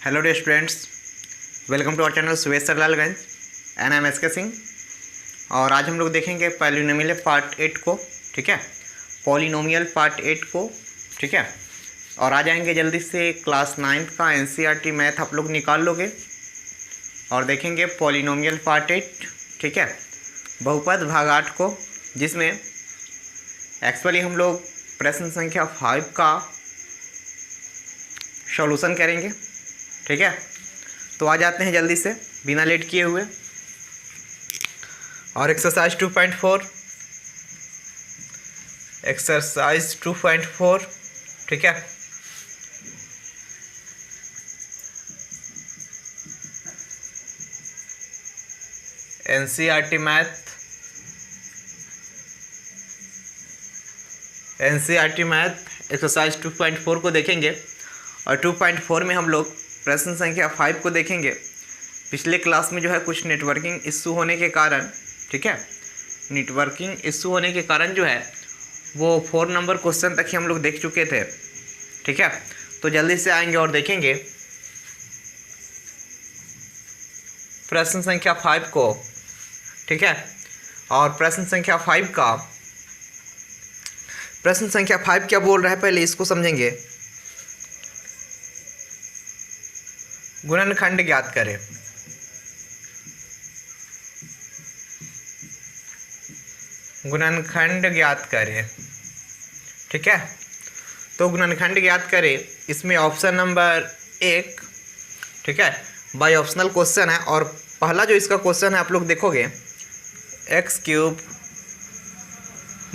Hello dear students, welcome to our channel Suvesh Saralalganj and I am S K Singh. और आज हम लोग देखेंगे पॉलिनोमियल पार्ट 8 को, ठीक है, पॉलिनोमियल पार्ट 8 को, ठीक है। और आ जाएंगे जल्दी से क्लास 9th का एनसीईआरटी मैथ आप लोग निकाल लोगे और देखेंगे पॉलिनोमियल पार्ट 8, ठीक है, बहुपद भाग 8 को, जिसमें एक्चुअली हम लोग प्रश्न संख्या 5 का सॉल्यूशन करेंगे, ठीक है। तो आ जाते हैं जल्दी से बिना लेट किए हुए। और एक्सरसाइज 2.4 ठीक है। एनसीईआरटी मैथ एक्सरसाइज 2.4 को देखेंगे। और 2.4 में हम लोग प्रश्न संख्या 5 को देखेंगे। पिछले क्लास में जो है कुछ नेटवर्किंग इश्यू होने के कारण, ठीक है, नेटवर्किंग इश्यू होने के कारण जो है वो 4 नंबर क्वेश्चन तक ही हम लोग देख चुके थे, ठीक है। तो जल्दी से आएंगे और देखेंगे प्रश्न संख्या 5 को, ठीक है। और प्रश्न संख्या 5 क्या बोल रहा है पहले इसको समझेंगे। गुणनखंड ज्ञात करें। गुणनखंड ज्ञात करें, ठीक है। तो गुणनखंड ज्ञात करें, इसमें ऑप्शन नंबर 1, ठीक है, बाय ऑप्शनल क्वेश्चन है। और पहला जो इसका क्वेश्चन है आप लोग देखोगे, x³ -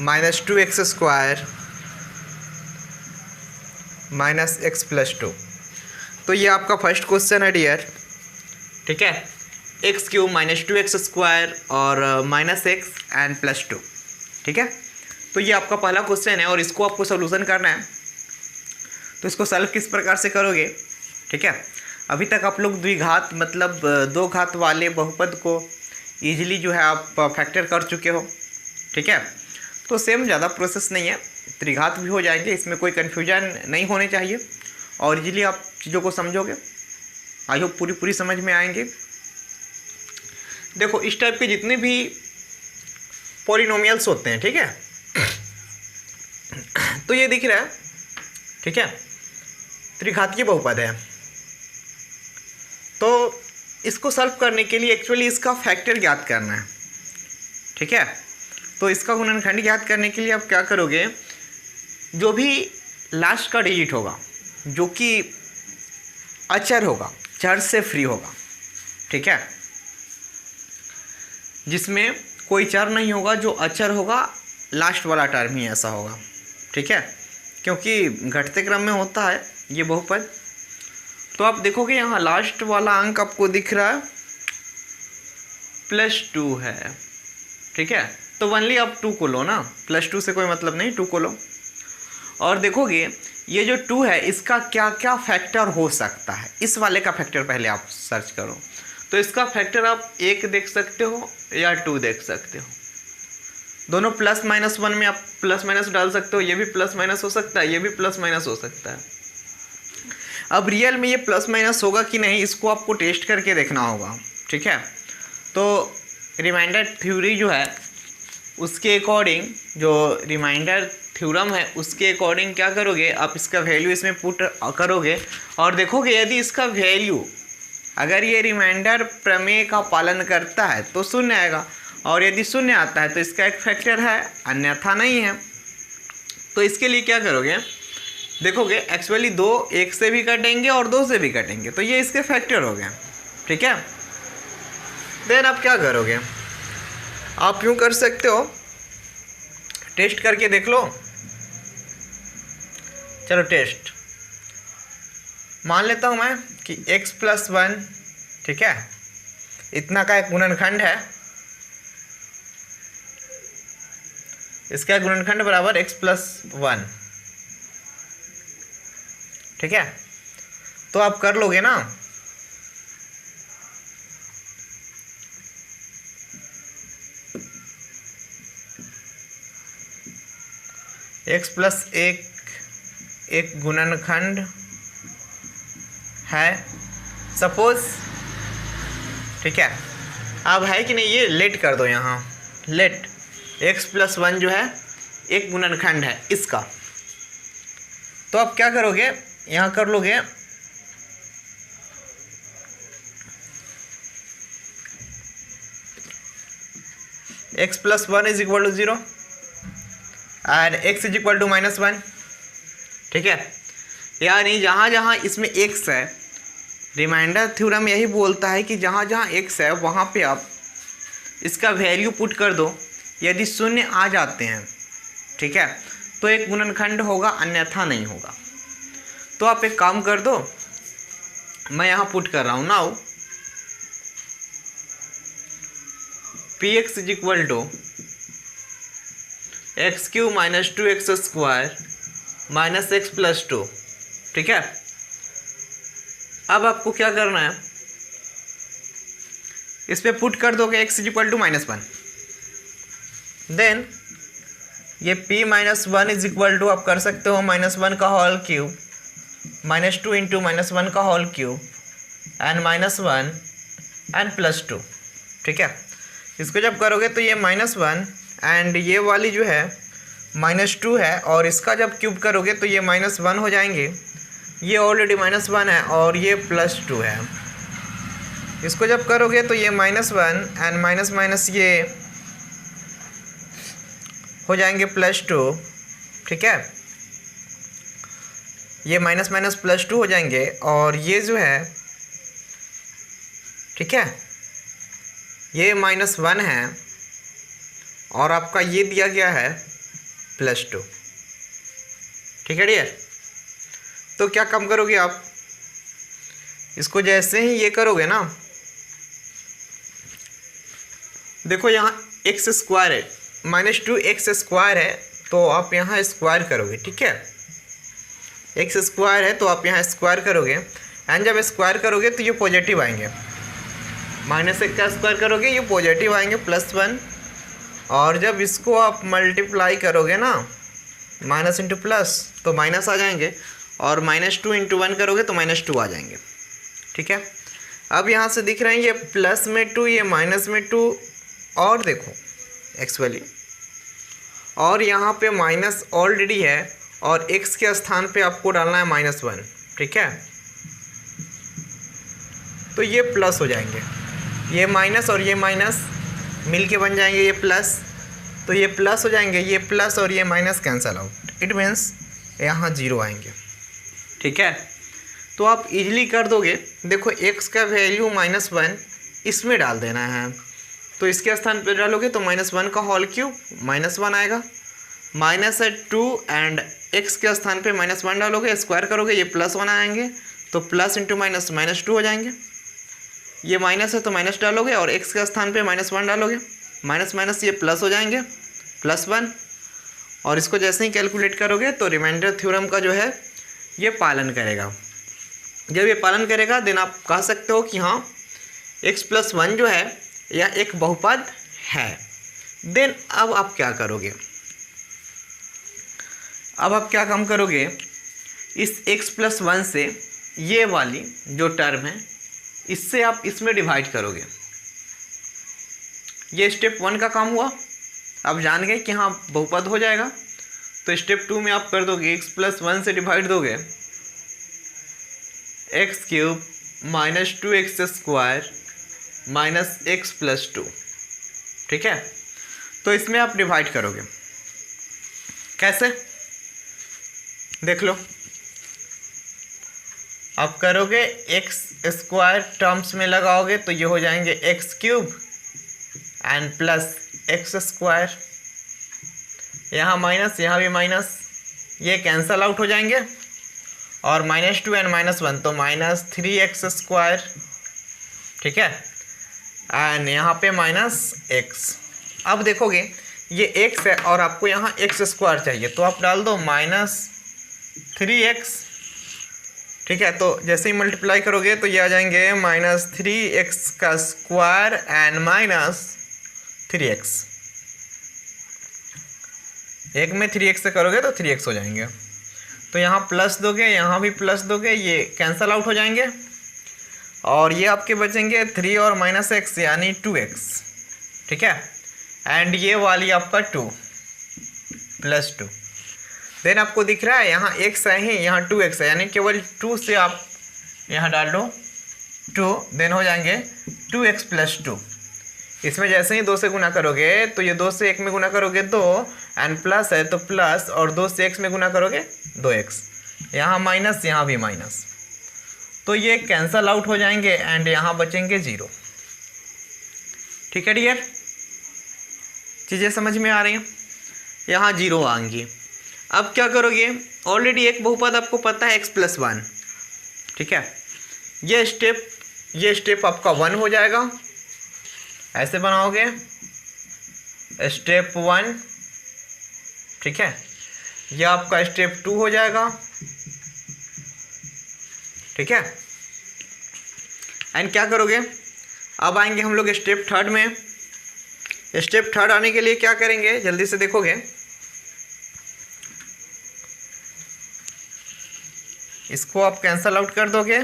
2x² - x + 2। तो ये आपका फर्स्ट क्वेश्चन है डियर, ठीक है। x³ - 2x² और -x एंड +2, ठीक है। तो ये आपका पहला क्वेश्चन है और इसको आपको सोल्यूशन करना है। तो इसको सॉल्व किस प्रकार से करोगे, ठीक है। अभी तक आप लोग द्विघात मतलब 2 घात वाले बहुपद को ईजिली जो है आप फैक्टर कर चुके हो, ठीक है। तो सेम ज़्यादा प्रोसेस नहीं है, त्रिघात भी हो जाएंगे, इसमें कोई कन्फ्यूजन नहीं होने चाहिए और इजीली आप चीज़ों को समझोगे। आई होप पूरी समझ में आएंगे। देखो इस टाइप के जितने भी पॉलिनोमियल्स होते हैं, ठीक है, तो ये दिख रहा है, ठीक है, त्रिघातीय बहुपद है। तो इसको सॉल्व करने के लिए एक्चुअली इसका फैक्टर ज्ञात करना है, ठीक है। तो इसका गुणनखंड ज्ञात करने के लिए आप क्या करोगे, जो भी लास्ट का डिजिट होगा जो कि अचर होगा, चर से फ्री होगा, ठीक है, जिसमें कोई चर नहीं होगा, जो अचर होगा लास्ट वाला टर्म ही ऐसा होगा, ठीक है, क्योंकि घटते क्रम में होता है ये बहुपद। तो आप देखोगे यहाँ लास्ट वाला अंक आपको दिख रहा है +2 है, ठीक है। तो ओनली आप 2 को लो ना, +2 से कोई मतलब नहीं, 2 को लो। और देखोगे ये जो 2 है इसका क्या क्या फैक्टर हो सकता है, इस वाले का फैक्टर पहले आप सर्च करो। तो इसका फैक्टर आप 1 देख सकते हो या 2 देख सकते हो, दोनों +-1 में आप +- डाल सकते हो। ये भी +- हो सकता है, ये भी +- हो सकता है। अब रियल में ये +- होगा कि नहीं, इसको आपको टेस्ट करके देखना होगा, ठीक है। तो रिमाइंडर थ्योरी जो है उसके अकॉर्डिंग, जो रिमाइंडर थ्योरम है उसके अकॉर्डिंग क्या करोगे आप, इसका वैल्यू इसमें पुट करोगे और देखोगे यदि इसका वैल्यू अगर ये रिमाइंडर प्रमेय का पालन करता है तो 0 आएगा, और यदि 0 आता है तो इसका एक फैक्टर है, अन्यथा नहीं है। तो इसके लिए क्या करोगे, देखोगे एक्चुअली 2 1 से भी कटेंगे और 2 से भी कटेंगे, तो ये इसके फैक्टर हो गए, ठीक है। देन आप क्या करोगे, आप यूँ कर सकते हो, टेस्ट करके देख लो। चलो टेस्ट मान लेता हूँ मैं कि x + 1, ठीक है, इतना का एक गुणनखंड है, इसका गुणनखंड बराबर x + 1, ठीक है। तो आप कर लोगे ना, x + 1 एक गुणनखंड है सपोज, ठीक है। अब है कि नहीं, ये लेट कर दो यहाँ, लेट x+1 जो है एक गुणनखंड है इसका। तो आप क्या करोगे, यहाँ कर लोगे x+1 is equal to 0 and x is equal to -1, ठीक है। यानी जहाँ जहाँ इसमें x है, रिमाइंडर थ्योरम यही बोलता है कि जहाँ जहाँ x है वहाँ पे आप इसका वैल्यू पुट कर दो। यदि शून्य आ जाते हैं, ठीक है, तो एक गुणनखंड होगा, अन्यथा नहीं होगा। तो आप एक काम कर दो, मैं यहाँ पुट कर रहा हूँ now px is equal to x³ - 2x² - x+2, ठीक है। अब आपको क्या करना है, इस पे पुट कर दोगे x is equal to -1, then ये p - 1 इज इक्वल टू आप कर सकते हो -1 का होल क्यूब -2 इंटू -1 का होल क्यूब एंड -1 एंड +2, ठीक है। इसको जब करोगे तो ये -1 एंड ये वाली जो है -2 है, और इसका जब क्यूब करोगे तो ये -1 हो जाएंगे। ये ऑलरेडी -1 है और ये +2 है। इसको जब करोगे तो ये -1 एंड माइनस माइनस ये हो जाएंगे +2, ठीक है। ये माइनस माइनस +2 हो जाएंगे और ये जो है, ठीक है, ये -1 है और आपका ये दिया गया है +2, ठीक है डियर। तो क्या काम करोगे आप, इसको जैसे ही ये करोगे ना, देखो यहाँ x² है, -2x² है, तो आप यहाँ स्क्वायर करोगे, ठीक है। x² है तो आप यहाँ स्क्वायर करोगे एंड जब स्क्वायर करोगे तो ये पॉजिटिव आएंगे। -1 का स्क्वायर करोगे ये पॉजिटिव आएंगे +1, और जब इसको आप मल्टीप्लाई करोगे ना, माइनस इंटू प्लस, तो माइनस आ जाएंगे, और -2 इंटू 1 करोगे तो -2 आ जाएंगे, ठीक है। अब यहाँ से दिख रहे हैं ये प्लस में 2, ये माइनस में 2, और देखो एक्स वैल्यू, और यहाँ पे माइनस ऑलरेडी है और x के स्थान पे आपको डालना है -1, ठीक है। तो ये प्लस हो जाएंगे, ये माइनस और ये माइनस मिल के बन जाएंगे ये प्लस, तो ये प्लस हो जाएंगे, ये प्लस और ये minus cancel out, it means यहाँ 0 आएंगे, ठीक है। तो आप इजीली कर दोगे। देखो x का वैल्यू -1 इसमें डाल देना है, तो इसके स्थान पे डालोगे तो -1 का होल क्यूब -1 आएगा, -2 एंड x के स्थान पे -1 डालोगे, स्क्वायर करोगे, ये +1 आएंगे, तो प्लस इंटू माइनस -2 हो जाएंगे। ये माइनस है तो माइनस डालोगे और x के स्थान पे -1 डालोगे, माइनस माइनस ये प्लस हो जाएंगे +1, और इसको जैसे ही कैलकुलेट करोगे तो रिमाइंडर थ्योरम का जो है ये पालन करेगा। जब ये पालन करेगा देन आप कह सकते हो कि हाँ x+1 जो है यह एक बहुपद है। देन अब आप क्या करोगे, अब आप क्या काम करोगे, इस x+1 से ये वाली जो टर्म है इससे आप इसमें डिवाइड करोगे। ये स्टेप 1 का काम हुआ, आप जान गए कि हाँ बहुपद हो जाएगा। तो स्टेप 2 में आप कर दोगे x+1 से डिवाइड दोगे x³ - 2x² - x+2, ठीक है। तो इसमें आप डिवाइड करोगे, कैसे देख लो, आप करोगे x² टर्म्स में लगाओगे तो ये हो जाएंगे x³ एंड प्लस x², यहाँ माइनस, यहाँ भी माइनस, ये कैंसल आउट हो जाएंगे, और -2 एंड -1 तो -3x², ठीक है, एंड यहाँ पे -x। अब देखोगे ये x है और आपको यहाँ x² चाहिए, तो आप डाल दो -3x, ठीक है। तो जैसे ही मल्टीप्लाई करोगे तो ये आ जाएंगे -3x² एंड -3x। एक में 3x से करोगे तो 3x हो जाएंगे, तो यहाँ प्लस दोगे, यहाँ भी प्लस दोगे, ये कैंसल आउट हो जाएंगे, और ये आपके बचेंगे 3 और माइनस एक्स यानी 2x, ठीक है। एंड ये वाली आपका 2 प्लस 2। देन आपको दिख रहा है यहाँ x है ही, यहाँ 2x है, यानी केवल 2 से आप यहाँ डाल दो 2, देन हो जाएंगे 2x प्लस 2। इसमें जैसे ही 2 से गुना करोगे तो ये 2 से 1 में गुना करोगे 2, एंड प्लस है तो प्लस, और 2 से x में गुना करोगे 2x, यहाँ माइनस यहाँ भी माइनस, तो ये कैंसल आउट हो जाएंगे एंड यहाँ बचेंगे 0। ठीक है डियर, चीज़ें समझ में आ रही हैं, यहाँ 0 आएंगी। अब क्या करोगे, ऑलरेडी एक बहुपद आपको पता है x प्लस 1, ठीक है। ये स्टेप आपका 1 हो जाएगा, ऐसे बनाओगे स्टेप 1, ठीक है। ये आपका स्टेप 2 हो जाएगा, ठीक है। एंड क्या करोगे, अब आएंगे हम लोग स्टेप 3 में। स्टेप 3 आने के लिए क्या करेंगे, जल्दी से देखोगे, इसको आप कैंसल आउट कर दोगे,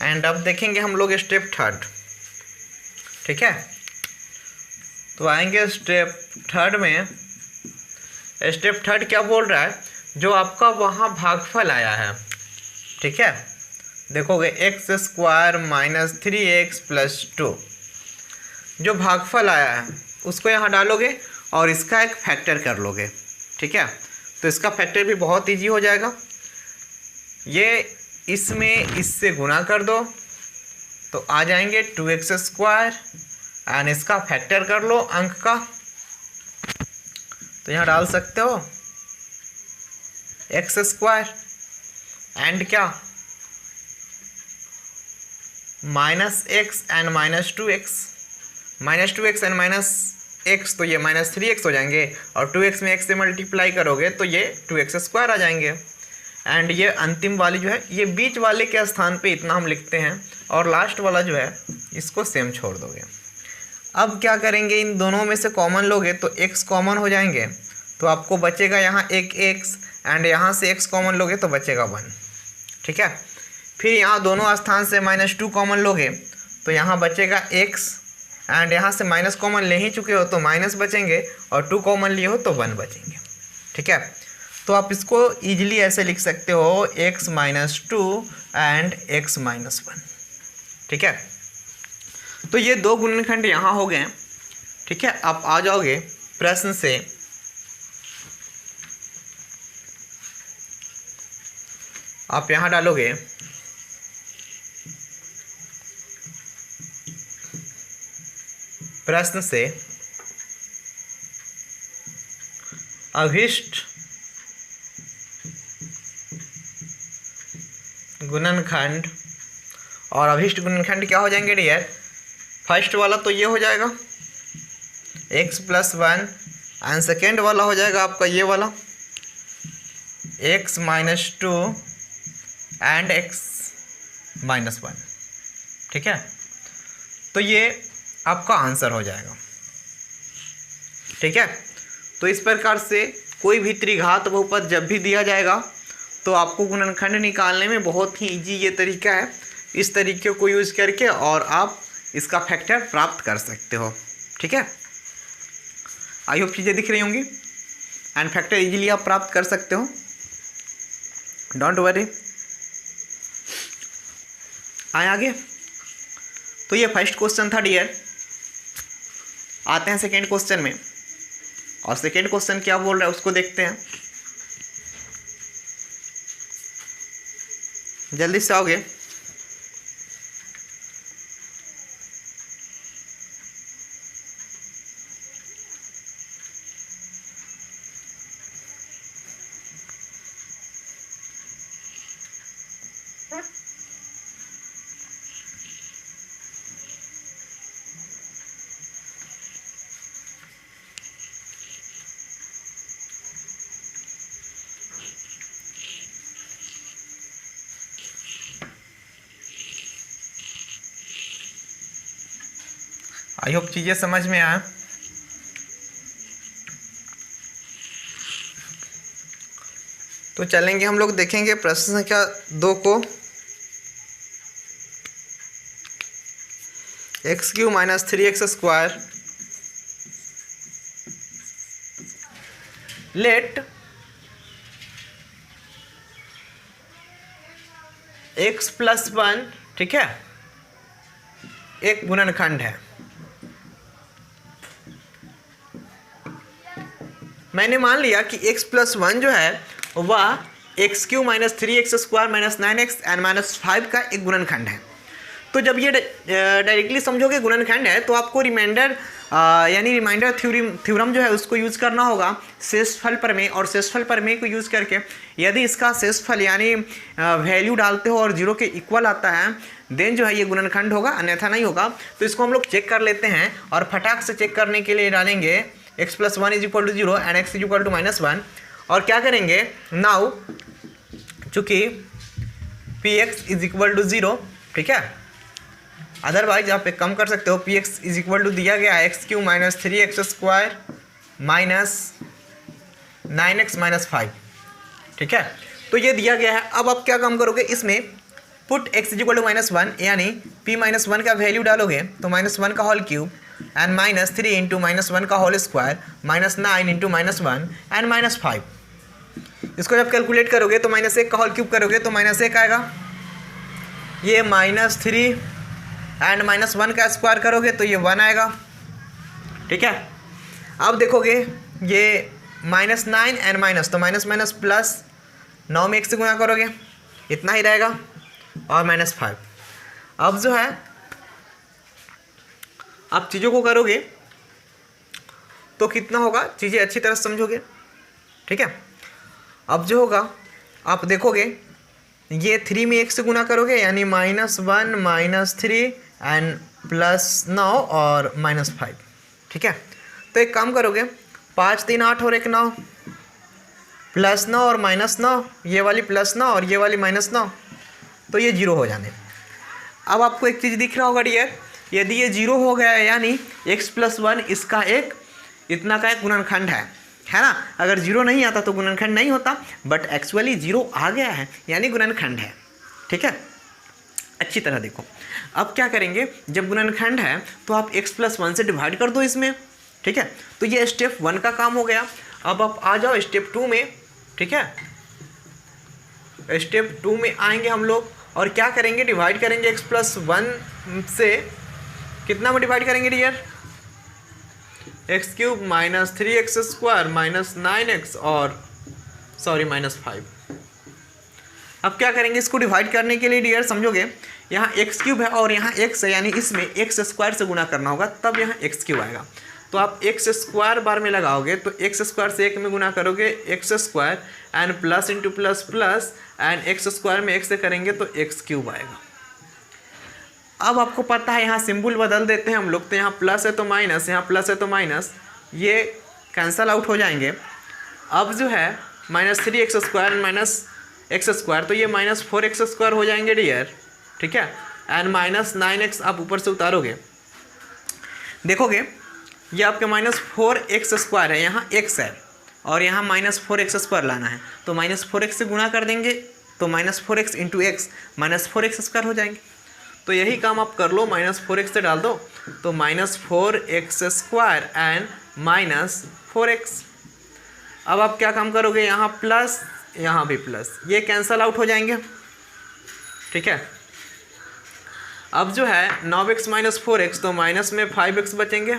एंड अब देखेंगे हम लोग स्टेप 3, ठीक है। तो आएंगे स्टेप 3 में। स्टेप 3 क्या बोल रहा है, जो आपका वहाँ भागफल आया है, ठीक है, देखोगे x square minus 3x plus 2, जो भागफल आया है उसको यहाँ डालोगे और इसका एक फैक्टर कर लोगे, ठीक है। तो इसका फैक्टर भी बहुत इजी हो जाएगा, ये इसमें इससे गुना कर दो तो आ जाएंगे 2x स्क्वायर, एंड इसका फैक्टर कर लो अंक का, तो यहाँ डाल सकते हो x स्क्वायर एंड क्या minus x and minus 2x and minus x, तो ये माइनस 3x हो जाएंगे, और 2x में x से मल्टीप्लाई करोगे तो ये 2x स्क्वायर आ जाएंगे। एंड ये अंतिम वाली जो है, ये बीच वाले के स्थान पे इतना हम लिखते हैं, और लास्ट वाला जो है इसको सेम छोड़ दोगे। अब क्या करेंगे, इन दोनों में से कॉमन लोगे तो x कॉमन हो जाएंगे, तो आपको बचेगा यहाँ एक x, एंड यहाँ से x कॉमन लोगे तो बचेगा 1, ठीक है। फिर यहाँ दोनों स्थान से -2 कॉमन लोगे तो यहाँ बचेगा x, एंड यहाँ से माइनस कॉमन ले ही चुके हो तो माइनस बचेंगे, और 2 कॉमन लिए हो तो 1 बचेंगे, ठीक है। तो आप इसको ईजिली ऐसे लिख सकते हो x minus 2 and x minus 1, ठीक है। तो ये 2 गुणनखंड यहाँ हो गए, ठीक है। आप आ जाओगे प्रश्न से, आप यहाँ डालोगे प्रश्न से अभिष्ट गुणनखंड, और अभिष्ट गुणनखंड क्या हो जाएंगे डियर, फर्स्ट वाला तो ये हो जाएगा x प्लस 1, एंड सेकेंड वाला हो जाएगा आपका ये वाला x minus 2 and x minus 1, ठीक है। तो ये आपका आंसर हो जाएगा, ठीक है। तो इस प्रकार से कोई भी त्रिघात बहुपद जब भी दिया जाएगा तो आपको गुणनखंड निकालने में बहुत ही इजी ये तरीका है, इस तरीके को यूज़ करके और आप इसका फैक्टर प्राप्त कर सकते हो, ठीक है। आई होप चीज़ें दिख रही होंगी, एंड फैक्टर इजीली आप प्राप्त कर सकते हो, डोंट वरी। आए आगे, तो ये फर्स्ट क्वेश्चन था डियर। आते हैं सेकेंड क्वेश्चन में, और सेकेंड क्वेश्चन क्या बोल रहा है उसको देखते हैं, जल्दी से आओगे। आई होप चीज़ें समझ में आए। तो चलेंगे हम लोग देखेंगे प्रश्न संख्या 2 को। x³ minus 3x² late x+1, ठीक है, एक गुणनखंड है। मैंने मान लिया कि x+1 जो है वह x³ minus 3x² minus 9x and minus 5 का एक गुणनखंड है। तो जब ये डायरेक्टली समझोगे गुणनखंड है तो आपको रिमाइंडर यानी रिमाइंडर थ्योरम जो है उसको यूज़ करना होगा शेषफल प्रमेय, और शेषफल प्रमेय को यूज़ करके यदि इसका शेषफल यानी वैल्यू डालते हो और 0 के इक्वल आता है देन जो है ये गुणनखंड होगा, अन्यथा नहीं होगा। तो इसको हम लोग चेक कर लेते हैं और फटाक से चेक करने के लिए डालेंगे x+1 = 0 एंड x = -1 और क्या करेंगे नाउ चूँकि px = 0, ठीक है, अदरवाइज आप एक कम कर सकते हो, px = दिया गया है x³ minus 3x² minus 9x minus 5, ठीक है, तो ये दिया गया है। अब आप क्या काम करोगे, इसमें पुट x = -1 यानी p-1 का वैल्यू डालोगे तो -1 का whole cube and minus 3 into -1 का whole square minus 9 into -1 and minus 5। इसको जब कैलकुलेट करोगे तो -1 का होल क्यूब करोगे तो -1 आएगा, ये -3 एंड -1 का स्क्वायर करोगे तो ये 1 आएगा, ठीक है। अब देखोगे ये -9 एंड माइनस, तो माइनस माइनस प्लस 9 में 1 से गुणा करोगे इतना ही रहेगा और -5। अब जो है आप चीज़ों को करोगे तो कितना होगा, चीज़ें अच्छी तरह समझोगे, ठीक है। अब जो होगा आप देखोगे ये 3 में 1 से गुणा करोगे यानी -1 -3 एंड +9 और -5, ठीक है। तो एक काम करोगे 5 3 8 और 1 9 +9 और -9, ये वाली +9 और ये वाली -9, तो ये 0 हो जाने। अब आपको एक चीज़ दिख रहा होगा डियर, यदि ये 0 हो गया है यानी x+1 इसका एक इतना का एक गुणनखंड है ना। अगर 0 नहीं आता तो गुणनखंड नहीं होता, बट एक्चुअली 0 आ गया है यानी गुणनखंड है, ठीक है। अच्छी तरह देखो, अब क्या करेंगे, जब गुणनखंड है तो आप x+1 से डिवाइड कर दो इसमें, ठीक है। तो ये स्टेप 1 का काम हो गया। अब आप आ जाओ स्टेप 2 में, ठीक है। स्टेप 2 में आएंगे हम लोग और क्या करेंगे, डिवाइड करेंगे x+1 से, कितना में डिवाइड करेंगे dear, x³ minus 3x² minus 9x और सॉरी -5। अब क्या करेंगे, इसको डिवाइड करने के लिए डियर समझोगे, यहाँ x³ है और यहाँ x है यानी इसमें x² से गुना करना होगा तब यहाँ x³ आएगा। तो आप x² बार में लगाओगे तो x² से 1 में गुना करोगे x² and plus into plus plus and x² में 1 से करेंगे तो x³ आएगा। अब आपको पता है यहाँ सिंबल बदल देते हैं हम लोग, तो यहाँ प्लस है तो माइनस, यहाँ प्लस है तो माइनस, ये कैंसल आउट हो जाएंगे। अब जो है -3x² माइनस x², तो ये -4x² हो जाएंगे डियर, ठीक है। एंड -9x आप ऊपर से उतारोगे, देखोगे ये आपके -4x² है, यहाँ x है और यहाँ -4x² लाना है, तो -4x से गुणा कर देंगे तो -4x इंटू x -4x² हो जाएंगे। तो यही काम आप कर लो, -4x से डाल दो तो -4x² एंड -4x। अब आप क्या काम करोगे, यहाँ प्लस यहाँ भी प्लस, ये कैंसल आउट हो जाएंगे, ठीक है। अब जो है 9x माइनस 4x, तो माइनस में 5x बचेंगे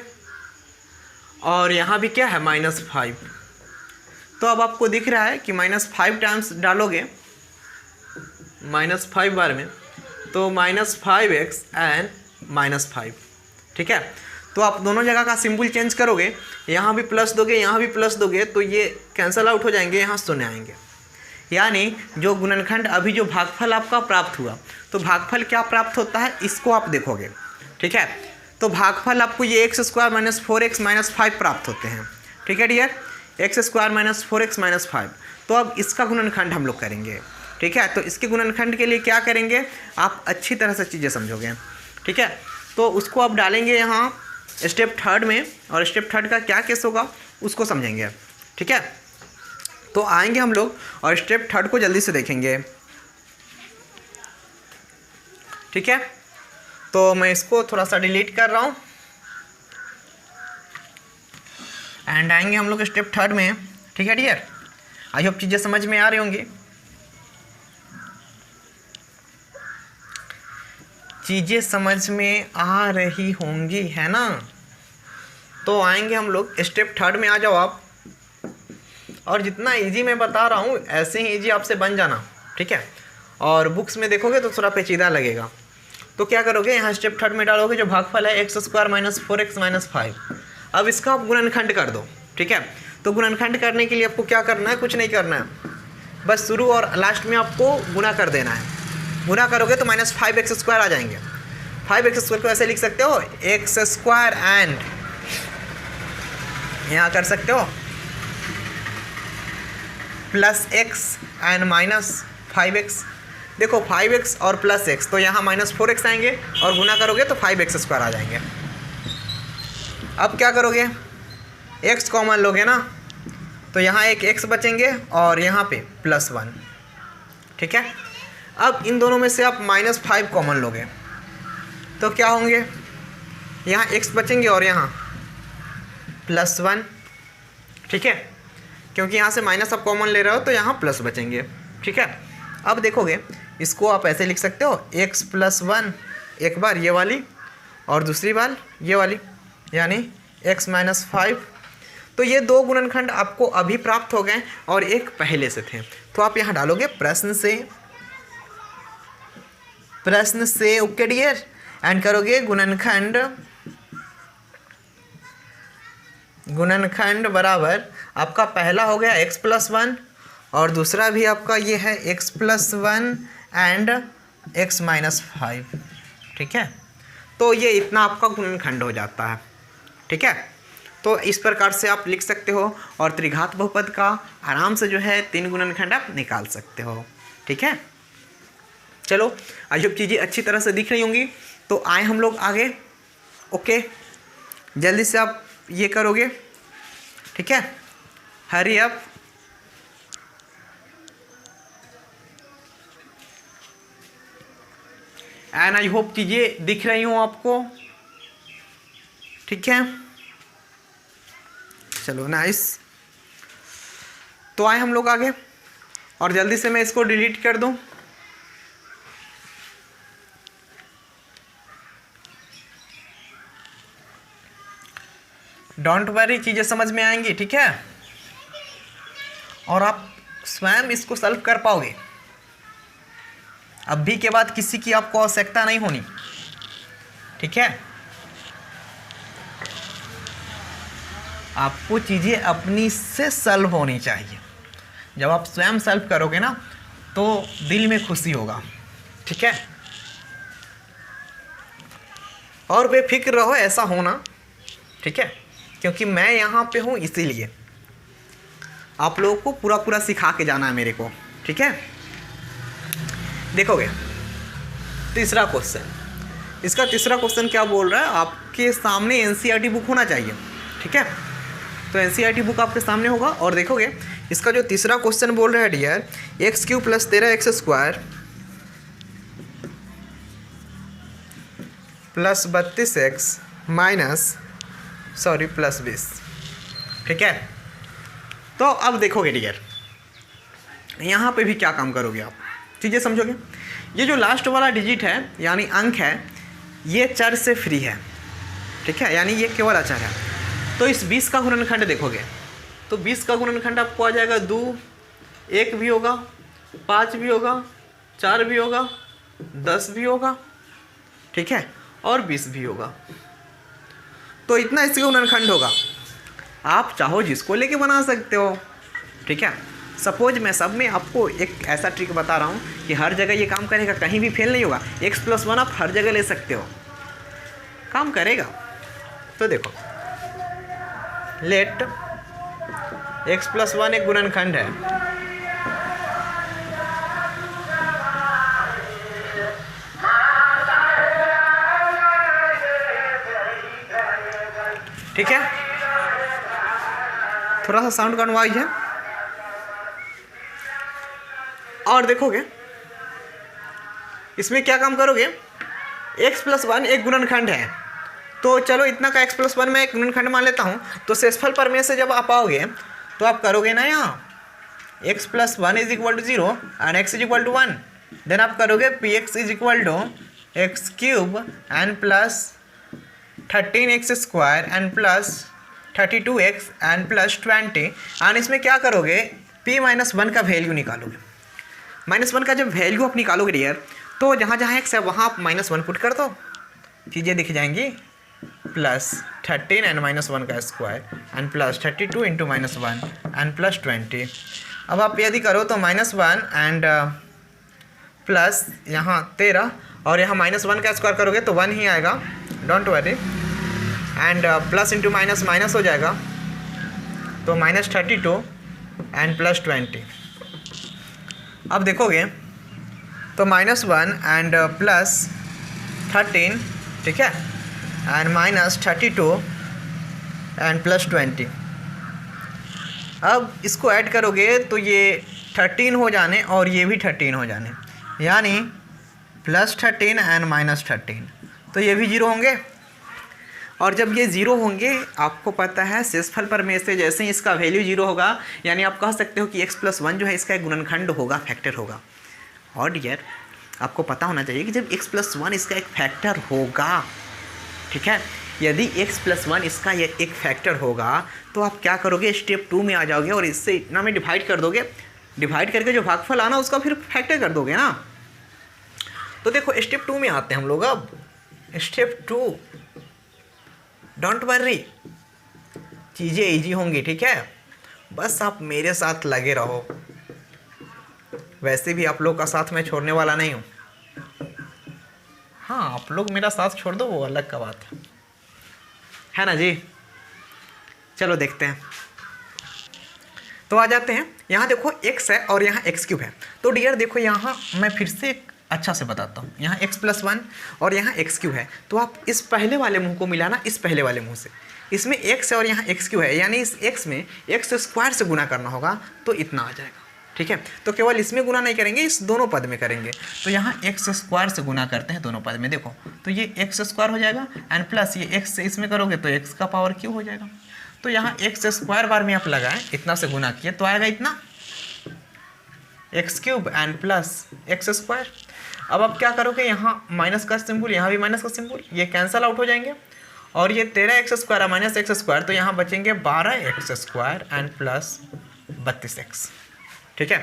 और यहाँ भी क्या है -5। तो अब आपको दिख रहा है कि -5 टाइम्स डालोगे -5 बार में तो -5x एंड -5, ठीक है। तो आप दोनों जगह का सिंबल चेंज करोगे, यहाँ भी प्लस दोगे यहाँ भी प्लस दोगे तो ये कैंसल आउट हो जाएंगे, यहाँ शून्य आएंगे। यानी जो गुणनखंड अभी जो भागफल आपका प्राप्त हुआ, तो भागफल क्या प्राप्त होता है इसको आप देखोगे, ठीक है। तो भागफल आपको ये x² माइनस 4x माइनस 5 प्राप्त होते हैं, ठीक है dear, x² minus 4x minus 5। तो अब इसका गुणनखंड हम लोग करेंगे, ठीक है। तो इसके गुणनखंड के लिए क्या करेंगे, आप अच्छी तरह से चीज़ें समझोगे, ठीक है। तो उसको आप डालेंगे यहाँ स्टेप 3 में, और स्टेप 3 का क्या केस होगा उसको समझेंगे, ठीक है। तो आएंगे हम लोग और स्टेप थर्ड को जल्दी से देखेंगे। ठीक है, तो मैं इसको थोड़ा सा डिलीट कर रहा हूँ एंड आएंगे हम लोग स्टेप थर्ड में। ठीक है डियर, आई होप चीज़ें समझ में आ रही होंगी। चीज़ें समझ में आ रही होंगी, है ना। तो आएंगे हम लोग स्टेप थर्ड में, आ जाओ आप। और जितना इजी मैं बता रहा हूँ ऐसे ही इजी आपसे बन जाना। ठीक है, और बुक्स में देखोगे तो थोड़ा पेचीदा लगेगा। तो क्या करोगे, यहाँ स्टेप थर्ड में डालोगे जो भागफल है x² - 4x - 5। अब इसका आप गुणनखंड कर दो। ठीक है, तो गुणनखंड करने के लिए आपको क्या करना है, कुछ नहीं करना है, बस शुरू और लास्ट में आपको गुना कर देना है। गुना करोगे तो -5x² आ जाएंगे। 5x² को ऐसे लिख सकते हो x² एंड यहाँ कर सकते हो +x एंड -5x। देखो 5x और +x, तो यहाँ -4x आएंगे और गुना करोगे तो 5x² आ जाएंगे। अब क्या करोगे, x कॉमन लोगे ना, तो यहाँ एक x बचेंगे और यहाँ पे +1। ठीक है, अब इन दोनों में से आप -5 कॉमन लोगे तो क्या होंगे, यहाँ x बचेंगे और यहाँ +1। ठीक है, क्योंकि यहाँ से माइनस आप कॉमन ले रहे हो तो यहाँ प्लस बचेंगे। ठीक है, अब देखोगे इसको आप ऐसे लिख सकते हो x +1, एक बार ये वाली और दूसरी बार ये वाली, यानी x - 5। तो ये दो गुणनखंड आपको अभी प्राप्त हो गए और एक पहले से थे। तो आप यहाँ डालोगे प्रश्न से ओके डियर, एंड करोगे गुणनखंड बराबर आपका पहला हो गया x +1 और दूसरा भी आपका ये है x +1 एंड x - 5। ठीक है, तो ये इतना आपका गुणनखंड हो जाता है। ठीक है, तो इस प्रकार से आप लिख सकते हो और त्रिघात बहुपद का आराम से जो है 3 गुणनखंड आप निकाल सकते हो। ठीक है, चलो आज जब चीज़ें अच्छी तरह से दिख रही होंगी तो आए हम लोग आगे। ओके, जल्दी से आप ये करोगे। ठीक है, hurry up. And I hope चीज़ें दिख रही हूँ आपको। ठीक है, चलो नाइस। तो आए हम लोग आगे और जल्दी से मैं इसको डिलीट कर दूं। डोंट वरी, चीज़ें समझ में आएंगी। ठीक है, और आप स्वयं इसको सॉल्व कर पाओगे। अभी के बाद किसी की आपको आवश्यकता नहीं होनी। ठीक है, आपको चीज़ें अपनी से सॉल्व होनी चाहिए। जब आप स्वयं सॉल्व करोगे ना तो दिल में खुशी होगा। ठीक है, और बेफिक्र रहो, ऐसा होना। ठीक है, क्योंकि मैं यहाँ पे हूँ इसीलिए आप लोगों को पूरा सिखा के जाना है मेरे को। ठीक है, देखोगे तीसरा क्वेश्चन, इसका तीसरा क्वेश्चन क्या बोल रहा है, आपके सामने एनसीईआरटी बुक होना चाहिए। ठीक है, तो एनसीईआरटी बुक आपके सामने होगा और देखोगे इसका जो तीसरा क्वेश्चन बोल रहा है डियर, x³ + 13x² + 32x + 20। ठीक है, तो अब देखोगे डियर यहाँ पे भी क्या काम करोगे आप, चीज़ें समझोगे। ये जो लास्ट वाला डिजिट है यानी अंक है, ये चर से फ्री है। ठीक है, यानी ये केवल अचर है। तो इस 20 का गुणनखंड देखोगे तो 20 का गुणनखंड आपको आ जाएगा 2, 1 भी होगा, 5 भी होगा, 4 भी होगा, 10 भी होगा। ठीक है, और 20 भी होगा। तो इतना इसका गुणनखंड होगा। आप चाहो जिसको लेके बना सकते हो। ठीक है, सपोज मैं सब में आपको एक ऐसा ट्रिक बता रहा हूँ कि हर जगह ये काम करेगा, कहीं भी फेल नहीं होगा। x + 1 आप हर जगह ले सकते हो, काम करेगा। तो देखो लेट x + 1 एक गुणनखंड है। ठीक है, थोड़ा सा साउंड का नॉइज है। और देखोगे इसमें क्या काम करोगे, x प्लस 1 एक गुणनखंड है, तो चलो इतना का x प्लस 1 मैं एक गुणनखंड मान लेता हूँ। तो शेषफल प्रमेय से जब आप आओगे तो आप करोगे ना यहाँ x plus 1 is equal to 0 and x is equal to 1, then आप करोगे px is equal to x cube and plus 13x square and plus 32x and plus 20 and इसमें क्या करोगे p माइनस 1 का वैल्यू निकालोगे। माइनस 1 का जब value आप निकालोगे डियर, तो जहाँ जहाँ x है वहाँ आप माइनस 1 पुट कर दो, चीज़ें दिख जाएंगी, प्लस 13 एंड माइनस 1 का square and plus 32 into minus 1 and plus 20। अब आप यदि करो तो माइनस 1 एंड प्लस यहाँ 13 और यहाँ माइनस 1 का स्क्वायर करोगे तो 1 ही आएगा, don't worry, and plus into minus minus हो जाएगा तो माइनस 32 एंड प्लस 20। अब देखोगे तो माइनस 1 एंड प्लस 13, ठीक है, एंड माइनस 32 एंड प्लस 20। अब इसको ऐड करोगे तो ये 13 हो जाने और ये भी 13 हो जाने, यानी प्लस 13 एंड माइनस 13, तो ये भी 0 होंगे। और जब ये 0 होंगे, आपको पता है शेषफल प्रमेय से जैसे ही इसका वैल्यू 0 होगा, यानी आप कह सकते हो कि x प्लस 1 जो है इसका एक गुणनखंड होगा, फैक्टर होगा। और डियर आपको पता होना चाहिए कि जब x प्लस 1 इसका एक फैक्टर होगा, ठीक है, यदि x प्लस 1 इसका ये एक फैक्टर होगा तो आप क्या करोगे, स्टेप 2 में आ जाओगे और इससे इतना में डिवाइड कर दोगे, डिवाइड करके जो भागफल आना उसका फिर फैक्टर कर दोगे ना। तो देखो स्टेप 2 में आते हैं हम लोग। अब स्टेप 2, डोंट वरी, चीज़ें ईजी होंगी, ठीक है, बस आप मेरे साथ लगे रहो। वैसे भी आप लोग का साथ मैं छोड़ने वाला नहीं हूँ। हाँ, आप लोग मेरा साथ छोड़ दो वो अलग का बात है ना जी। चलो देखते हैं, तो आ जाते हैं। यहाँ देखो x है और यहाँ x क्यूब है, तो डियर देखो यहाँ मैं फिर से अच्छा से बताता हूँ। यहाँ x प्लस 1 और यहाँ x क्यूब है, तो आप इस पहले वाले मुंह को मिलाना इस पहले वाले मुंह से। इसमें x है और यहाँ x क्यूब है, यानी इस x में x स्क्वायर से गुना करना होगा तो इतना आ जाएगा, ठीक है। तो केवल इसमें गुना नहीं करेंगे, इस दोनों पद में करेंगे। तो यहाँ x स्क्वायर से गुना करते हैं दोनों पद में, देखो तो ये x स्क्वायर हो जाएगा एंड प्लस ये x से इसमें करोगे तो x का पावर क्यूब हो जाएगा। तो यहाँ x स्क्वायर बार में आप लगाएं, इतना से गुना किए तो आएगा इतना x cube and plus x square. अब आप क्या करोगे, यहाँ माइनस का सिंबल, यहाँ भी माइनस का सिंबल, ये कैंसल आउट हो जाएंगे और ये 13x square minus x square, तो यहाँ बचेंगे 12x square and plus 32x, ठीक है।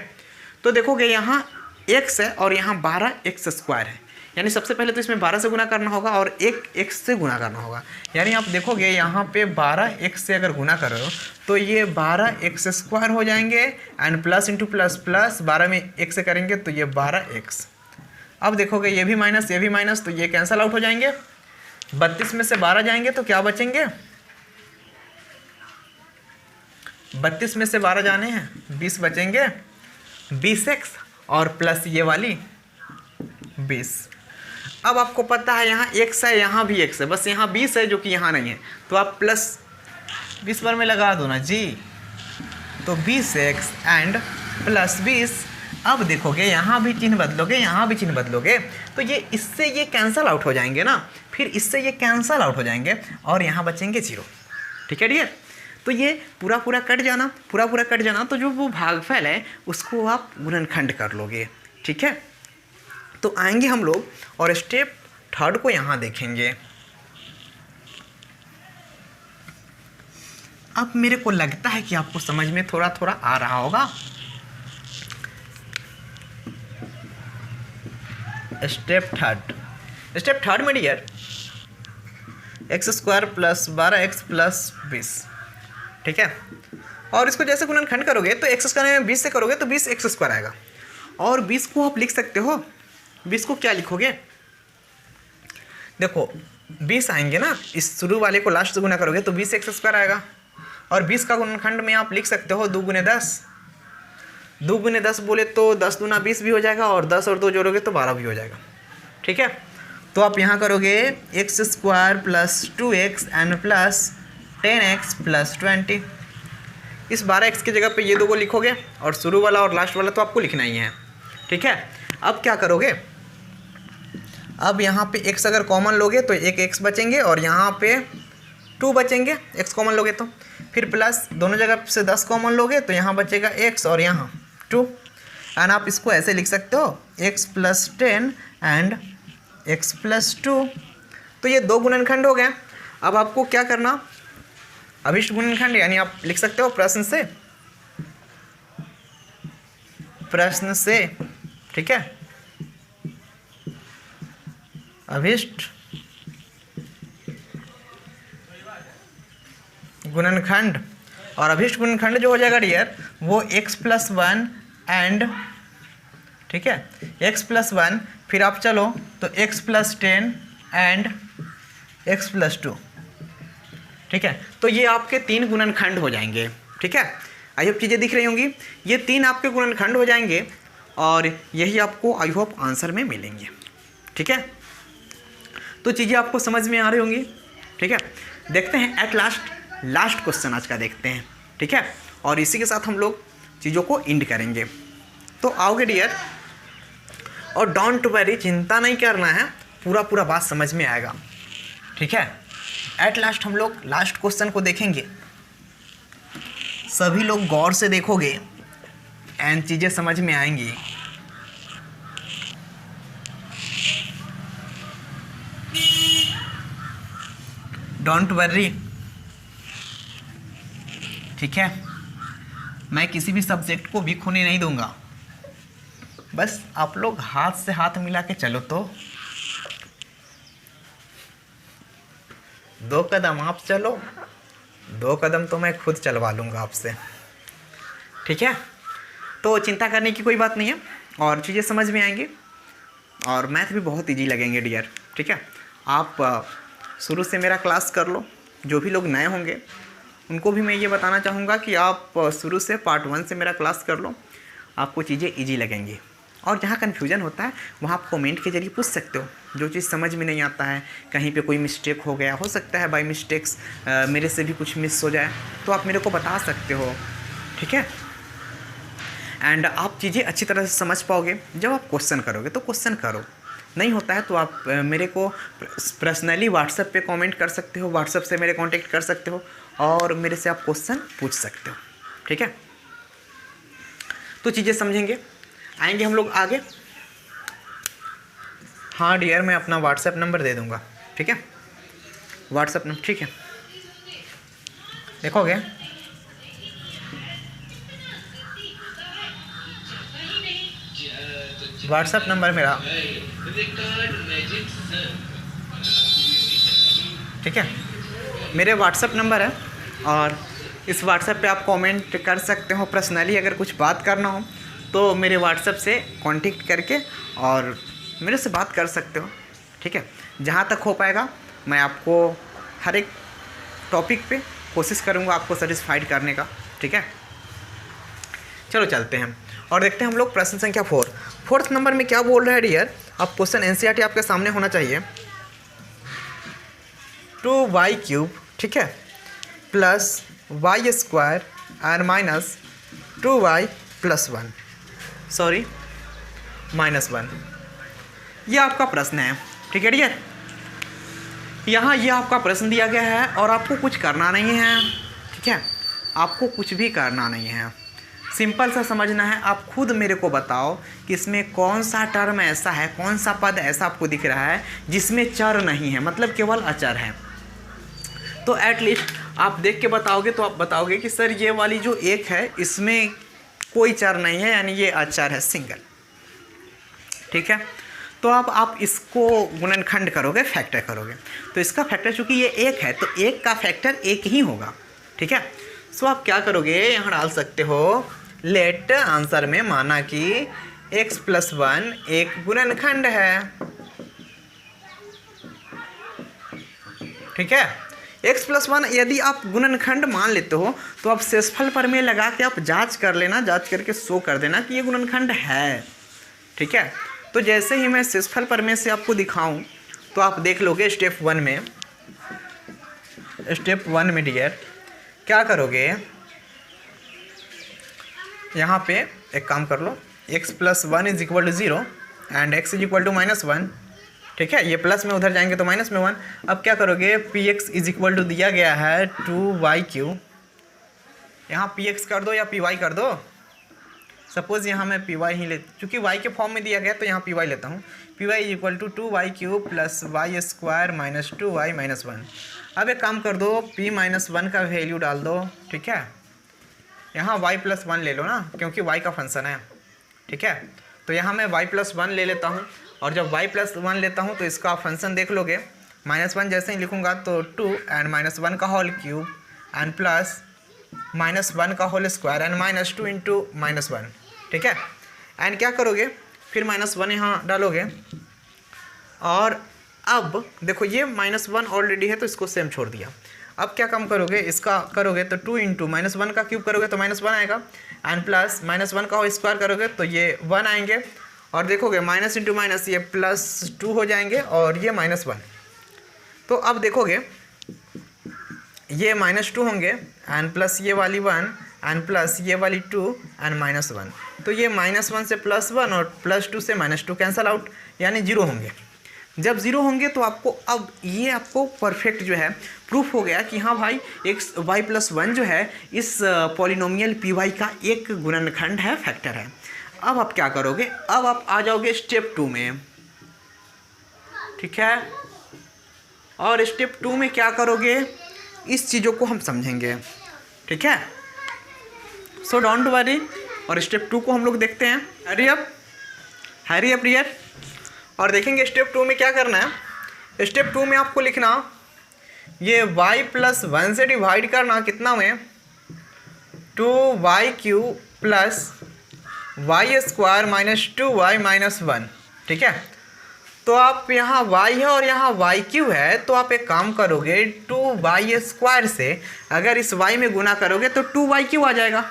तो देखोगे यहाँ x है और यहाँ 12x स्क्वायर है, यानी सबसे पहले तो इसमें 12 से गुना करना होगा और एक x से गुना करना होगा। यानी आप देखोगे यहाँ पे 12x से अगर गुना करो तो ये 12x स्क्वायर हो जाएंगे and plus into plus plus 12 में x से करेंगे तो ये 12x। अब देखोगे ये भी माइनस तो ये कैंसल आउट हो जाएंगे। 32 में से 12 जाएंगे तो क्या बचेंगे, 32 में से 12 जाने हैं 20 बचेंगे, 20x और प्लस ये वाली 20। अब आपको पता है यहाँ x है, यहाँ भी x है, बस यहाँ 20 है जो कि यहाँ नहीं है, तो आप प्लस 20 बार में लगा दो ना जी, तो 20x एंड प्लस 20। अब देखोगे यहाँ भी चिन्ह बदलोगे, यहाँ भी चिन्ह बदलोगे तो ये इससे ये कैंसल आउट हो जाएंगे ना, फिर इससे ये कैंसल आउट हो जाएंगे और यहाँ बचेंगे 0, ठीक है डियर। तो ये पूरा पूरा कट जाना, तो जो वो भागफल है उसको आप गुणनखंड कर लोगे, ठीक है। तो आएंगे हम लोग और स्टेप 3 को यहाँ देखेंगे। अब मेरे को लगता है कि आपको समझ में थोड़ा थोड़ा आ रहा होगा। स्टेप 3 में डियर x square plus 12x plus 20, ठीक है। और इसको जैसे गुणनखंड करोगे तो x स्क्वायर में 20 से करोगे तो 20x स्क्वायर आएगा। और 20 को आप लिख सकते हो, 20 को क्या लिखोगे, देखो 20 आएंगे ना, इस शुरू वाले को लास्ट से गुना करोगे तो 20x स्क्वायर आएगा। और 20 का गुणनखंड में आप लिख सकते हो 2 गुने 10, 2 गुने 10 बोले तो 10 दूना 20 भी हो जाएगा और 10 और 2 जोड़ोगे तो 12 भी हो जाएगा, ठीक है। तो आप यहाँ करोगे x square plus 2x and plus 10x plus 20। इस 12x की जगह पे ये 2 को लिखोगे और शुरू वाला और लास्ट वाला तो आपको लिखना ही है। ठीक है। अब क्या करोगे, अब यहाँ पे x अगर कॉमन लोगे तो एक x बचेंगे और यहाँ पे 2 बचेंगे, x कॉमन लोगे तो फिर प्लस दोनों जगह से 10 कॉमन लोगे तो यहाँ बचेगा x और यहाँ 2। एंड आप इसको ऐसे लिख सकते हो x + 10 एंड x + 2। तो ये 2 गुणनखंड हो गए। अब आपको क्या करना, अभिष्ट गुणनखंड यानी आप लिख सकते हो प्रश्न से, ठीक है, अभिष्ट गुणनखंड। और अभिष्ट गुणनखंड जो हो जाएगा डियर वो x + 1 एंड, ठीक है, x + 1 फिर आप चलो तो x + 10 एंड x + 2, ठीक है। तो ये आपके 3 गुणनखंड हो जाएंगे, ठीक है। आई होप चीज़ें दिख रही होंगी, ये 3 आपके गुणनखंड हो जाएंगे और यही आपको आई होप आंसर में मिलेंगे, ठीक है। तो चीज़ें आपको समझ में आ रही होंगी, ठीक है। देखते हैं एट लास्ट क्वेश्चन आज का देखते हैं, ठीक है, और इसी के साथ हम लोग चीज़ों को एंड करेंगे। तो आओगे डियर, और डोंट वरी, चिंता नहीं करना है, पूरा बात समझ में आएगा, ठीक है। एट लास्ट हम लोग लास्ट क्वेश्चन को देखेंगे, सभी लोग गौर से देखोगे एंड चीज़ें समझ में आएंगी। डोंट वरी, ठीक है, मैं किसी भी सब्जेक्ट को वीक होने नहीं दूंगा, बस आप लोग हाथ से हाथ मिला के चलो। तो 2 कदम आप चलो, 2 कदम तो मैं खुद चलवा लूँगा आपसे, ठीक है। तो चिंता करने की कोई बात नहीं है और चीज़ें समझ में आएंगी और मैथ भी बहुत इजी लगेंगे डियर, ठीक है। आप शुरू से मेरा क्लास कर लो, जो भी लोग नए होंगे उनको भी मैं ये बताना चाहूँगा कि आप शुरू से पार्ट 1 से मेरा क्लास कर लो, आपको चीज़ें इजी लगेंगी। और जहाँ कन्फ्यूजन होता है वहाँ आप कमेंट के जरिए पूछ सकते हो, जो चीज़ समझ में नहीं आता है, कहीं पे कोई मिस्टेक हो गया, हो सकता है बाय मिस्टेक्स मेरे से भी कुछ मिस हो जाए, तो आप मेरे को बता सकते हो, ठीक है। एंड आप चीज़ें अच्छी तरह से समझ पाओगे जब आप क्वेश्चन करोगे। तो क्वेश्चन करो, नहीं होता है तो आप मेरे को पर्सनली व्हाट्सएप पे कमेंट कर सकते हो, व्हाट्सएप से मेरे कांटेक्ट कर सकते हो और मेरे से आप क्वेश्चन पूछ सकते हो, ठीक है। तो चीज़ें समझेंगे, आएंगे हम लोग आगे। हाँ डियर, मैं अपना व्हाट्सएप नंबर दे दूँगा, ठीक है, व्हाट्सएप नंबर, ठीक है, देखोगे। व्हाट्सएप नंबर मेरा, ठीक है, मेरे व्हाट्सएप नंबर है और इस व्हाट्सएप पे आप कमेंट कर सकते हो। पर्सनली अगर कुछ बात करना हो तो मेरे व्हाट्सएप से कांटेक्ट करके और मेरे से बात कर सकते हो, ठीक है। जहाँ तक हो पाएगा मैं आपको हर एक टॉपिक पे कोशिश करूँगा आपको सेटिस्फाइड करने का, ठीक है। चलो चलते हैं और देखते हैं हम लोग प्रश्न संख्या 4 नंबर में क्या बोल रहा है डियर। अब क्वेश्चन एनसीईआरटी आपके सामने होना चाहिए। 2y3, ठीक है, प्लस y² और माइनस 2y + 1, सॉरी -1, ये आपका प्रश्न है, ठीक है डियर। यहाँ ये आपका प्रश्न दिया गया है और आपको कुछ करना नहीं है, ठीक है, आपको कुछ भी करना नहीं है, सिंपल सा समझना है। आप खुद मेरे को बताओ कि इसमें कौन सा टर्म ऐसा है, कौन सा पद ऐसा आपको दिख रहा है जिसमें चर नहीं है, मतलब केवल अचर है। तो एटलीस्ट आप देख के बताओगे तो आप बताओगे कि सर ये वाली जो 1 है इसमें कोई चर नहीं है, यानी ये अचर है, सिंगल, ठीक है। तो अब आप इसको गुणनखंड करोगे, फैक्टर करोगे, तो इसका फैक्टर चूँकि ये 1 है तो 1 का फैक्टर 1 ही होगा, ठीक है। सो आप क्या करोगे, यहाँ डाल सकते हो लेट आंसर में माना कि x + 1 एक गुणनखंड है, ठीक है। x + 1 यदि आप गुणनखंड मान लेते हो तो आप शेषफल प्रमेय लगा के आप जांच कर लेना, जांच करके शो कर देना कि ये गुणनखंड है, ठीक है। तो जैसे ही मैं शेषफल प्रमेय से आपको दिखाऊं तो आप देख लोगे स्टेप 1 में डियर क्या करोगे, यहाँ पे एक काम कर लो, x plus one is equal to 0 and x is equal to -1, ठीक है। ये प्लस में उधर जाएंगे तो माइनस में 1। अब क्या करोगे, P X is equal to दिया गया है 2y3, यहाँ पी एक्स कर दो या पी वाई कर दो। सपोज़ यहाँ मैं पी वाई ही ले, चूँकि y के फॉर्म में दिया गया तो यहाँ पी वाई लेता हूँ। P Y is equal to 2y3 plus Y square minus 2y minus 1। अब एक काम कर दो, p माइनस 1 का वैल्यू डाल दो, ठीक है। यहाँ y प्लस 1 ले लो ना, क्योंकि y का फंक्शन है, ठीक है। तो यहाँ मैं y प्लस 1 ले लेता हूँ, और जब y प्लस 1 लेता हूँ तो इसका फंक्शन देख लोगे, -1 जैसे ही लिखूँगा तो 2 एंड -1 का होल क्यूब एंड प्लस -1 का होल स्क्वायर एंड -2 इंटू -1, ठीक है। एंड क्या करोगे, फिर -1 यहाँ डालोगे, और अब देखो ये -1 ऑलरेडी है तो इसको सेम छोड़ दिया। अब क्या काम करोगे, इसका करोगे तो 2 इंटू -1 का क्यूब करोगे तो -1 आएगा, एंड प्लस -1 का होल स्क्वायर करोगे तो ये 1 आएंगे, और देखोगे माइनस इंटू माइनस ये +2 हो जाएंगे, और ये -1। तो अब देखोगे ये -2 होंगे, एंड प्लस ये वाली 1 एंड प्लस ये वाली 2 एंड -1। तो ये -1 से +1 और +2 से -2 कैंसल आउट, यानी 0 होंगे। जब 0 होंगे तो आपको अब ये आपको परफेक्ट जो है प्रूफ हो गया कि हाँ भाई एक्स वाई प्लस 1 जो है इस पॉलिनोमियल पी वाई का एक गुणनखंड है, फैक्टर है। अब आप क्या करोगे, अब आप आ जाओगे स्टेप 2 में, ठीक है। और स्टेप 2 में क्या करोगे, इस चीज़ों को हम समझेंगे, ठीक है। सो डोंट वरी, और स्टेप 2 को हम लोग देखते हैं। हरी अप डियर, और देखेंगे स्टेप 2 में क्या करना है। स्टेप 2 में आपको लिखना, ये y प्लस 1 से डिवाइड करना कितना में 2y³ plus Y square minus 2y minus 1, ठीक है। तो आप यहाँ y है और यहाँ y³ है, तो आप एक काम करोगे 2y स्क्वायर से अगर इस y में गुना करोगे तो 2y³ आ जाएगा।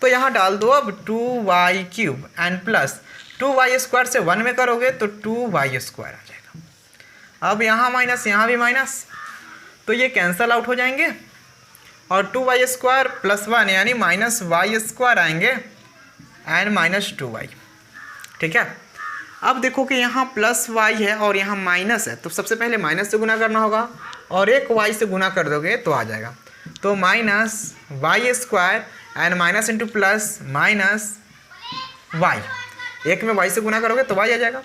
तो यहाँ डाल दो अब 2y³ and plus 2y square से 1 में करोगे तो 2y स्क्वायर आ जाएगा। अब यहाँ माइनस, यहाँ भी माइनस, तो ये कैंसल आउट हो जाएंगे, और 2y स्क्वायर प्लस 1 यानी -y स्क्वायर आएंगे एंड -2y, ठीक है। अब देखो कि यहाँ प्लस y है और यहाँ माइनस है, तो सबसे पहले माइनस से गुना करना होगा, और एक y से गुना कर दोगे तो आ जाएगा। तो -y square and minus into plus -y, एक में y से गुना करोगे तो y आ जाएगा।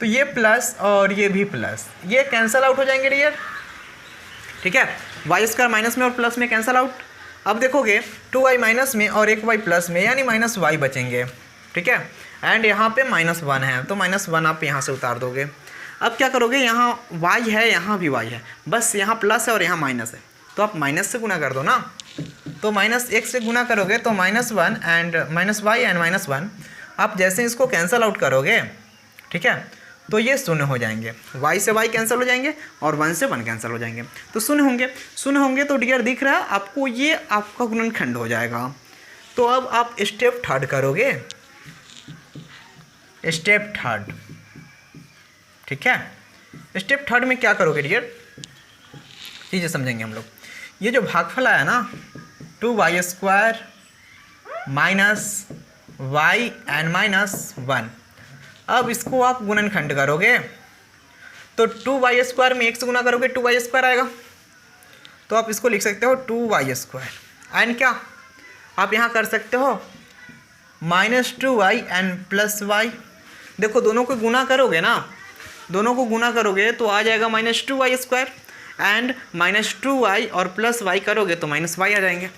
तो ये प्लस और ये भी प्लस, ये कैंसल आउट हो जाएंगे डियर, ठीक है। y स्क्वायर माइनस में और प्लस में कैंसल आउट। अब देखोगे 2y माइनस में और एक y प्लस में, यानी -y बचेंगे, ठीक है। एंड यहाँ पे -1 है, तो -1 आप यहाँ से उतार दोगे। अब क्या करोगे, यहाँ y है, यहाँ भी y है, बस यहाँ प्लस है और यहाँ माइनस है, तो आप माइनस से गुना कर दो ना। तो -1 से गुना करोगे तो -1 एंड -y एंड -1, आप जैसे इसको कैंसल आउट करोगे, ठीक है, तो ये शून्य हो जाएंगे, y से y कैंसिल हो जाएंगे और 1 से 1 कैंसिल हो जाएंगे, तो शून्य होंगे। शून्य होंगे तो डियर दिख रहा है आपको, ये आपका गुणनखंड हो जाएगा। तो अब आप स्टेप 3 करोगे, स्टेप 3, ठीक है। स्टेप 3 में क्या करोगे डियर, चीज़ें समझेंगे हम लोग। ये जो भागफल आया ना 2y square minus y and -1, अब इसको आप गुणनखंड करोगे तो 2y स्क्वायर में 1 से गुना करोगे 2y स्क्वायर आएगा, तो आप इसको लिख सकते हो 2y स्क्वायर एंड क्या आप यहाँ कर सकते हो -2y एंड प्लस y। देखो दोनों को गुना करोगे ना, दोनों को गुना करोगे तो आ जाएगा -2y स्क्वायर एंड -2y और प्लस y करोगे तो -y आ जाएंगे,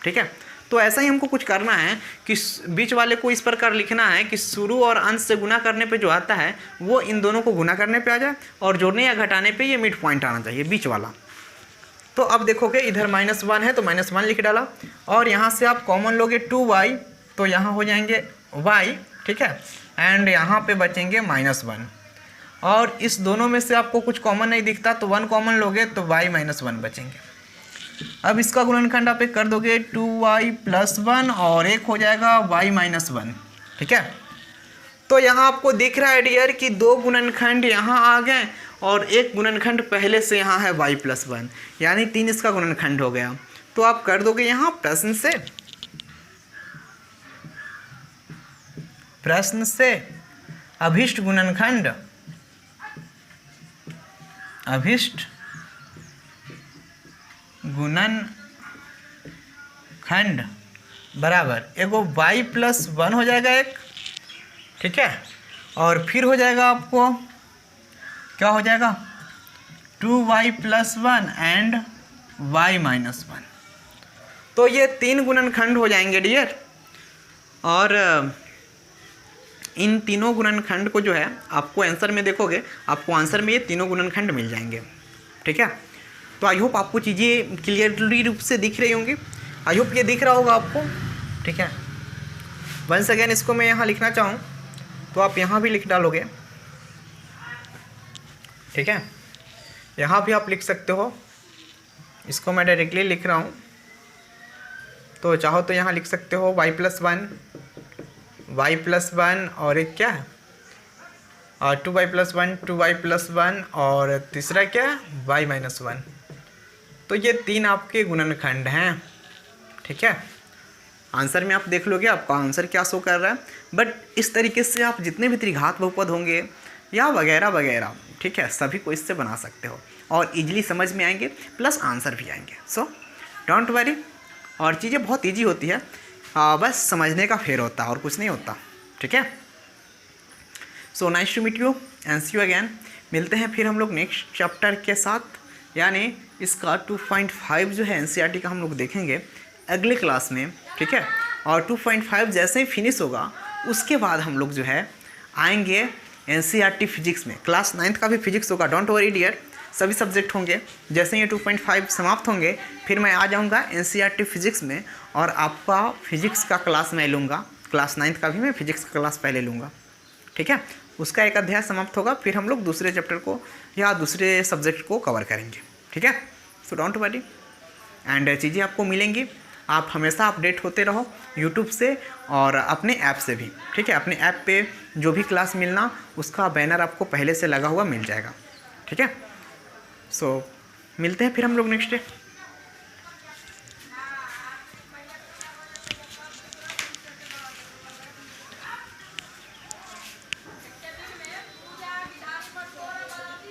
ठीक है। तो ऐसा ही हमको कुछ करना है कि बीच वाले को इस प्रकार लिखना है कि शुरू और अंत से गुना करने पे जो आता है वो इन दोनों को गुना करने पे आ जाए, और जोड़ने या घटाने पे ये मिड पॉइंट आना चाहिए, बीच वाला। तो अब देखोगे इधर -1 है तो -1 लिख डाला, और यहाँ से आप कॉमन लोगे 2y, तो यहाँ हो जाएंगे y, ठीक है, एंड यहाँ पे बचेंगे -1, और इस दोनों में से आपको कुछ कॉमन नहीं दिखता तो 1 कॉमन लोगे तो y -1 बचेंगे। अब इसका गुणनखंड आप एक कर दोगे 2y + 1 और एक हो जाएगा y -1, ठीक है। तो यहाँ आपको दिख रहा है डियर कि 2 गुणनखंड यहाँ आ गए और एक गुणनखंड पहले से यहाँ है y + 1, यानी 3 इसका गुणनखंड हो गया। तो आप कर दोगे यहाँ प्रश्न से, प्रश्न से अभिष्ट गुणनखंड बराबर एगो y+1 हो जाएगा एक, ठीक है, और फिर हो जाएगा आपको क्या हो जाएगा 2y+1 एंड y-1। तो ये 3 गुणनखंड हो जाएंगे डियर, और इन तीनों गुणनखंड को जो है आपको आंसर में देखोगे, आपको आंसर में ये तीनों गुणनखंड मिल जाएंगे, ठीक है। तो आई होप आपको चीज़ें क्लियरली रूप से दिख रही होंगी, आई होप ये दिख रहा होगा आपको, ठीक है। वंस अगेन इसको मैं यहाँ लिखना चाहूँ तो आप यहाँ भी लिख डालोगे, ठीक है, यहाँ भी आप लिख सकते हो। इसको मैं डायरेक्टली लिख रहा हूँ, तो चाहो तो यहाँ लिख सकते हो y+1 और एक क्या है और 2y+1 और तीसरा क्या है y-1। तो ये 3 आपके गुणनखंड हैं, ठीक है। आंसर में आप देख लोगे आपका आंसर क्या शो कर रहा है, बट इस तरीके से आप जितने भी त्रिघात बहुपद होंगे या वगैरह वगैरह, ठीक है, सभी को इससे बना सकते हो और इजीली समझ में आएंगे, प्लस आंसर भी आएंगे। सो डोंट वरी, और चीज़ें बहुत इजी होती है, बस समझने का फेर होता है और कुछ नहीं होता, ठीक है। So nice to meet you and see you again. मिलते हैं फिर हम लोग नेक्स्ट चैप्टर के साथ, यानी इसका 2.5 जो है एनसीईआरटी का हम लोग देखेंगे अगले क्लास में, ठीक है। और 2.5 जैसे ही फिनिश होगा उसके बाद हम लोग जो है आएंगे एनसीईआरटी फिजिक्स में। क्लास 9th का भी फिजिक्स होगा, डोंट वरी डियर, सभी सब्जेक्ट होंगे। जैसे ये 2.5 समाप्त होंगे फिर मैं आ जाऊंगा एनसीईआरटी फिजिक्स में, और आपका फिजिक्स का क्लास मैं लूँगा, क्लास 9th का भी मैं फिजिक्स का क्लास पहले लूँगा, ठीक है। उसका एक अध्याय समाप्त होगा, फिर हम लोग दूसरे चैप्टर को या दूसरे सब्जेक्ट को कवर करेंगे, ठीक है। सो डोंट वरी, एंड चीज़ें आपको मिलेंगी। आप हमेशा अपडेट होते रहो यूट्यूब से और अपने ऐप से भी, ठीक है। अपने ऐप पे जो भी क्लास मिलना उसका बैनर आपको पहले से लगा हुआ मिल जाएगा, ठीक है। सो मिलते हैं फिर हम लोग नेक्स्ट डे।